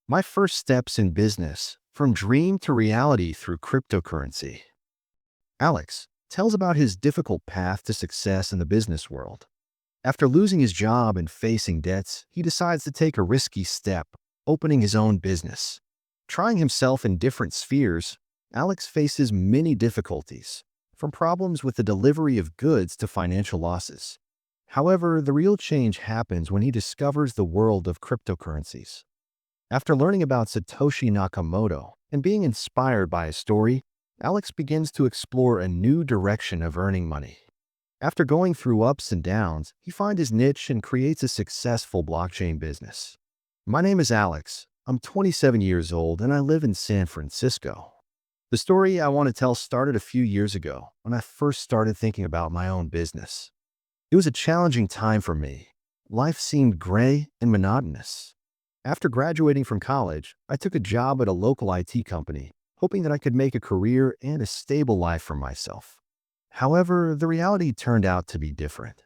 My first steps in business, from dream to reality through cryptocurrency. Alex tells about his difficult path to success in the business world. After losing his job and facing debts, he decides to take a risky step, opening his own business. Trying himself in different spheres, Alex faces many difficulties, from problems with the delivery of goods to financial losses. However, the real change happens when he discovers the world of cryptocurrencies. After learning about Satoshi Nakamoto and being inspired by his story, Alex begins to explore a new direction of earning money. After going through ups and downs, he finds his niche and creates a successful blockchain business. My name is Alex. I'm 27 years old and I live in San Francisco. The story I want to tell started a few years ago when I first started thinking about my own business. It was a challenging time for me. Life seemed gray and monotonous. After graduating from college, I took a job at a local IT company, hoping that I could make a career and a stable life for myself. However, the reality turned out to be different.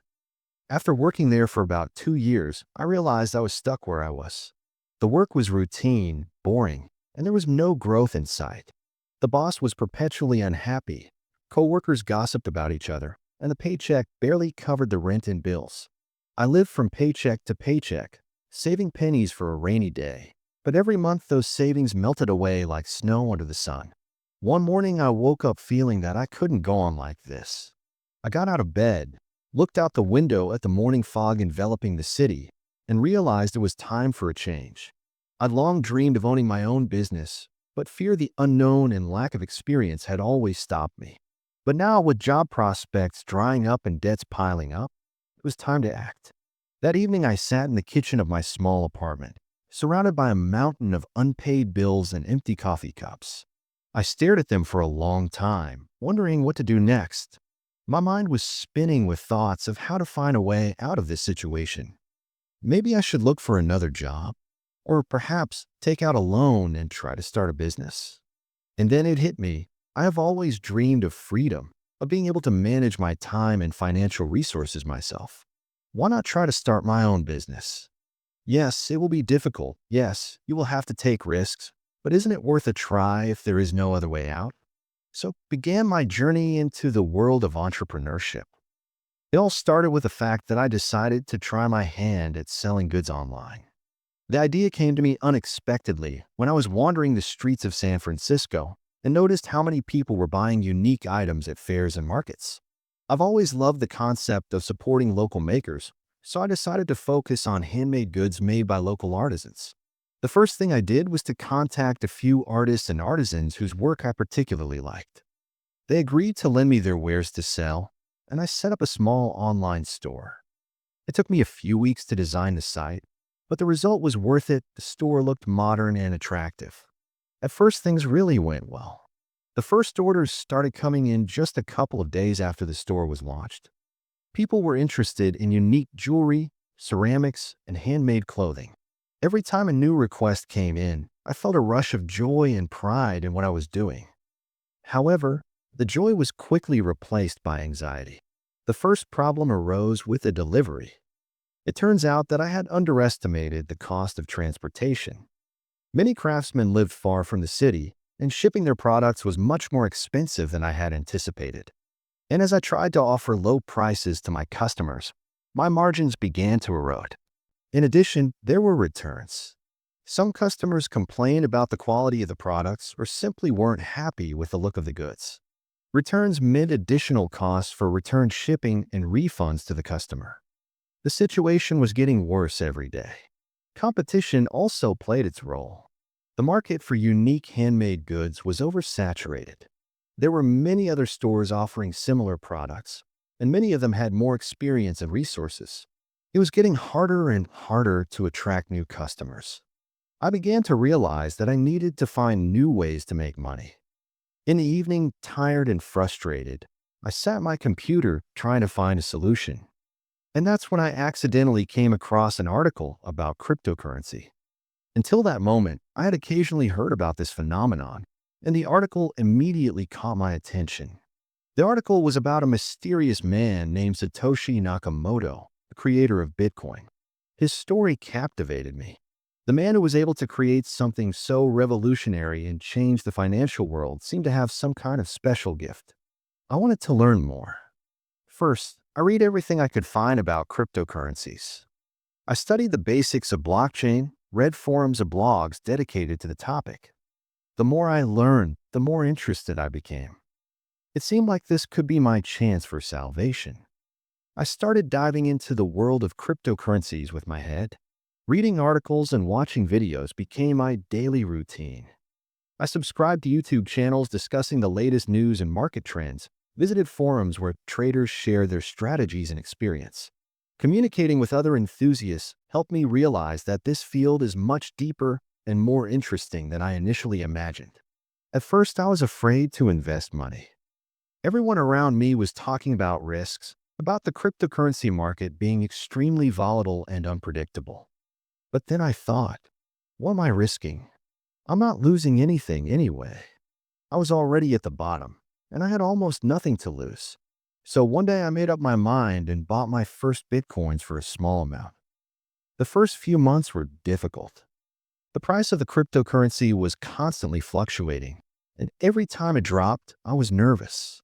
After working there for about 2 years, I realized I was stuck where I was. The work was routine, boring, and there was no growth in sight. The boss was perpetually unhappy. Coworkers gossiped about each other, and the paycheck barely covered the rent and bills. I lived from paycheck to paycheck, saving pennies for a rainy day. But every month those savings melted away like snow under the sun. One morning I woke up feeling that I couldn't go on like this. I got out of bed, looked out the window at the morning fog enveloping the city, and realized it was time for a change. I'd long dreamed of owning my own business, but fear the unknown and lack of experience had always stopped me. But now, with job prospects drying up and debts piling up, it was time to act. That evening I sat in the kitchen of my small apartment, surrounded by a mountain of unpaid bills and empty coffee cups. I stared at them for a long time, wondering what to do next. My mind was spinning with thoughts of how to find a way out of this situation. Maybe I should look for another job, or perhaps take out a loan and try to start a business. And then it hit me. I have always dreamed of freedom, of being able to manage my time and financial resources myself. Why not try to start my own business? Yes, it will be difficult. Yes, you will have to take risks. But isn't it worth a try if there is no other way out? So began my journey into the world of entrepreneurship. It all started with the fact that I decided to try my hand at selling goods online. The idea came to me unexpectedly when I was wandering the streets of San Francisco and noticed how many people were buying unique items at fairs and markets. I've always loved the concept of supporting local makers, so I decided to focus on handmade goods made by local artisans. The first thing I did was to contact a few artists and artisans whose work I particularly liked. They agreed to lend me their wares to sell, and I set up a small online store. It took me a few weeks to design the site, but the result was worth it. The store looked modern and attractive. At first, things really went well. The first orders started coming in just a couple of days after the store was launched. People were interested in unique jewelry, ceramics, and handmade clothing. Every time a new request came in, I felt a rush of joy and pride in what I was doing. However, the joy was quickly replaced by anxiety. The first problem arose with the delivery. It turns out that I had underestimated the cost of transportation. Many craftsmen lived far from the city, and shipping their products was much more expensive than I had anticipated. And as I tried to offer low prices to my customers, my margins began to erode. In addition, there were returns. Some customers complained about the quality of the products or simply weren't happy with the look of the goods. Returns meant additional costs for return shipping and refunds to the customer. The situation was getting worse every day. Competition also played its role. The market for unique handmade goods was oversaturated. There were many other stores offering similar products, and many of them had more experience and resources. It was getting harder and harder to attract new customers. I began to realize that I needed to find new ways to make money. In the evening, tired and frustrated, I sat at my computer trying to find a solution. And that's when I accidentally came across an article about cryptocurrency. Until that moment, I had occasionally heard about this phenomenon, and the article immediately caught my attention. The article was about a mysterious man named Satoshi Nakamoto, the creator of Bitcoin. His story captivated me. The man who was able to create something so revolutionary and change the financial world seemed to have some kind of special gift. I wanted to learn more. First, I read everything I could find about cryptocurrencies. I studied the basics of blockchain, read forums and blogs dedicated to the topic. The more I learned, the more interested I became. It seemed like this could be my chance for salvation. I started diving into the world of cryptocurrencies with my head. Reading articles and watching videos became my daily routine. I subscribed to YouTube channels discussing the latest news and market trends, visited forums where traders share their strategies and experience. Communicating with other enthusiasts helped me realize that this field is much deeper and more interesting than I initially imagined. At first, I was afraid to invest money. Everyone around me was talking about risks, about the cryptocurrency market being extremely volatile and unpredictable. But then I thought, what am I risking? I'm not losing anything anyway. I was already at the bottom, and I had almost nothing to lose. So one day I made up my mind and bought my first Bitcoins for a small amount. The first few months were difficult. The price of the cryptocurrency was constantly fluctuating, and every time it dropped, I was nervous.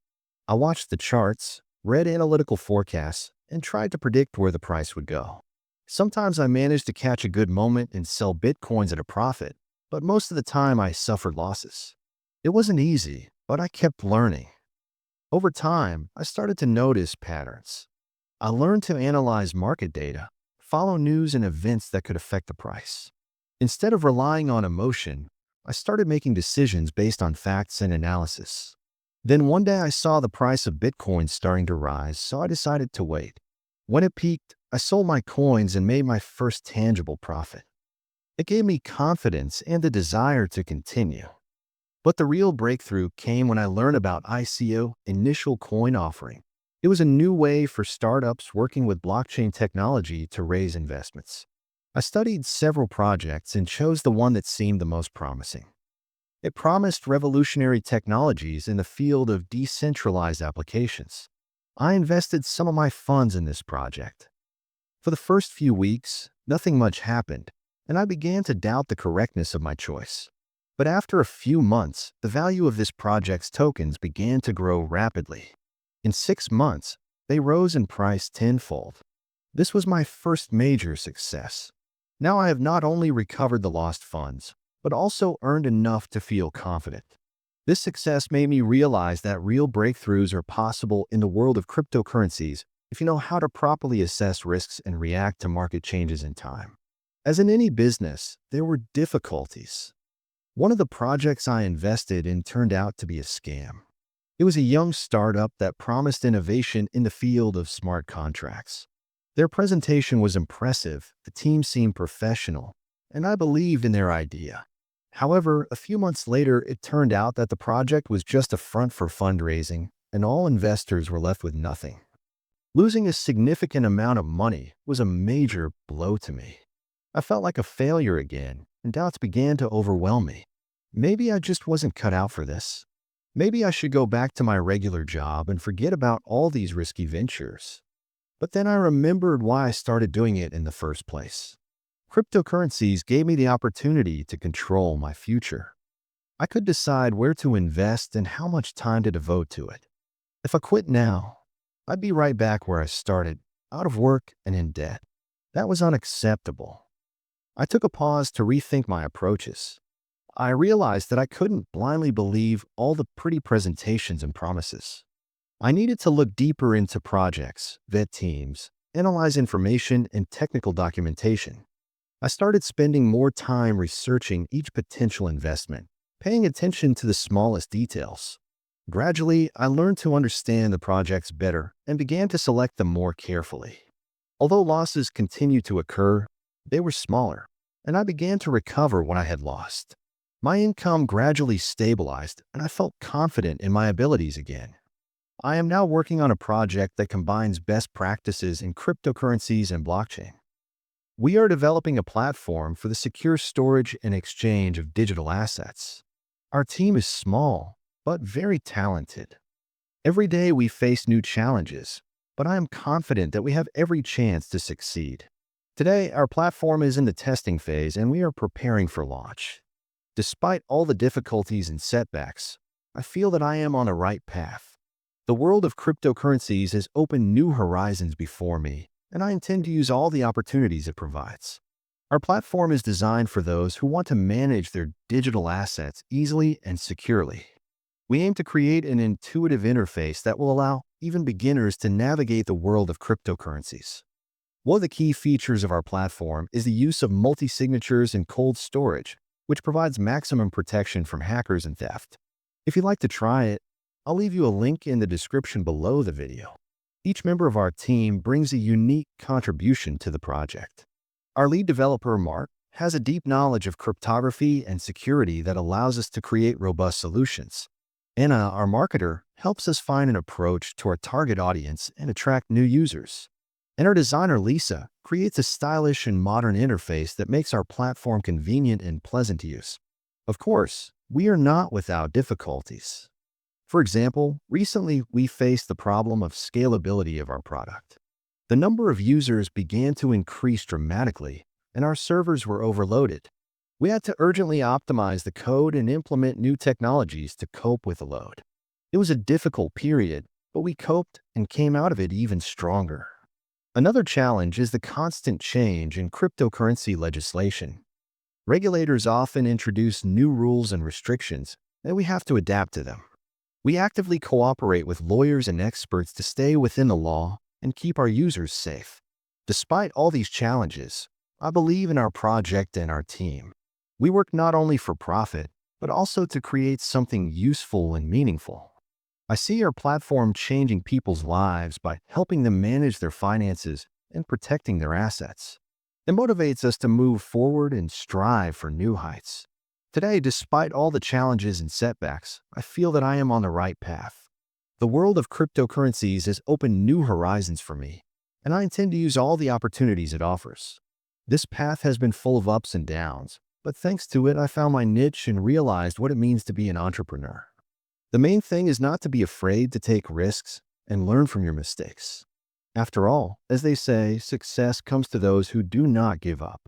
I watched the charts, read analytical forecasts, and tried to predict where the price would go. Sometimes I managed to catch a good moment and sell Bitcoins at a profit, but most of the time I suffered losses. It wasn't easy, but I kept learning. Over time, I started to notice patterns. I learned to analyze market data, follow news and events that could affect the price. Instead of relying on emotion, I started making decisions based on facts and analysis. Then one day I saw the price of Bitcoin starting to rise, so I decided to wait. When it peaked, I sold my coins and made my first tangible profit. It gave me confidence and the desire to continue. But the real breakthrough came when I learned about ICO, initial coin offering. It was a new way for startups working with blockchain technology to raise investments. I studied several projects and chose the one that seemed the most promising. It promised revolutionary technologies in the field of decentralized applications. I invested some of my funds in this project. For the first few weeks, nothing much happened, and I began to doubt the correctness of my choice. But after a few months, the value of this project's tokens began to grow rapidly. In 6 months, they rose in price tenfold. This was my first major success. Now I have not only recovered the lost funds, but also earned enough to feel confident. This success made me realize that real breakthroughs are possible in the world of cryptocurrencies if you know how to properly assess risks and react to market changes in time. As in any business, there were difficulties. One of the projects I invested in turned out to be a scam. It was a young startup that promised innovation in the field of smart contracts. Their presentation was impressive, the team seemed professional, and I believed in their idea. However, a few months later, it turned out that the project was just a front for fundraising, and all investors were left with nothing. Losing a significant amount of money was a major blow to me. I felt like a failure again, and doubts began to overwhelm me. Maybe I just wasn't cut out for this. Maybe I should go back to my regular job and forget about all these risky ventures. But then I remembered why I started doing it in the first place. Cryptocurrencies gave me the opportunity to control my future. I could decide where to invest and how much time to devote to it. If I quit now, I'd be right back where I started, out of work and in debt. That was unacceptable. I took a pause to rethink my approaches. I realized that I couldn't blindly believe all the pretty presentations and promises. I needed to look deeper into projects, vet teams, analyze information, and technical documentation. I started spending more time researching each potential investment, paying attention to the smallest details. Gradually, I learned to understand the projects better and began to select them more carefully. Although losses continued to occur, they were smaller, and I began to recover what I had lost. My income gradually stabilized, and I felt confident in my abilities again. I am now working on a project that combines best practices in cryptocurrencies and blockchain. We are developing a platform for the secure storage and exchange of digital assets. Our team is small, but very talented. Every day we face new challenges, but I am confident that we have every chance to succeed. Today, our platform is in the testing phase and we are preparing for launch. Despite all the difficulties and setbacks, I feel that I am on the right path. The world of cryptocurrencies has opened new horizons before me, and I intend to use all the opportunities it provides. Our platform is designed for those who want to manage their digital assets easily and securely. We aim to create an intuitive interface that will allow even beginners to navigate the world of cryptocurrencies. One of the key features of our platform is the use of multi-signatures and cold storage, which provides maximum protection from hackers and theft. If you'd like to try it, I'll leave you a link in the description below the video. Each member of our team brings a unique contribution to the project. Our lead developer, Mark, has a deep knowledge of cryptography and security that allows us to create robust solutions. Anna, our marketer, helps us find an approach to our target audience and attract new users. And our designer, Lisa, creates a stylish and modern interface that makes our platform convenient and pleasant to use. Of course, we are not without difficulties. For example, recently we faced the problem of scalability of our product. The number of users began to increase dramatically, and our servers were overloaded. We had to urgently optimize the code and implement new technologies to cope with the load. It was a difficult period, but we coped and came out of it even stronger. Another challenge is the constant change in cryptocurrency legislation. Regulators often introduce new rules and restrictions, and we have to adapt to them. We actively cooperate with lawyers and experts to stay within the law and keep our users safe. Despite all these challenges, I believe in our project and our team. We work not only for profit, but also to create something useful and meaningful. I see our platform changing people's lives by helping them manage their finances and protecting their assets. It motivates us to move forward and strive for new heights. Today, despite all the challenges and setbacks, I feel that I am on the right path. The world of cryptocurrencies has opened new horizons for me, and I intend to use all the opportunities it offers. This path has been full of ups and downs, but thanks to it, I found my niche and realized what it means to be an entrepreneur. The main thing is not to be afraid to take risks and learn from your mistakes. After all, as they say, success comes to those who do not give up.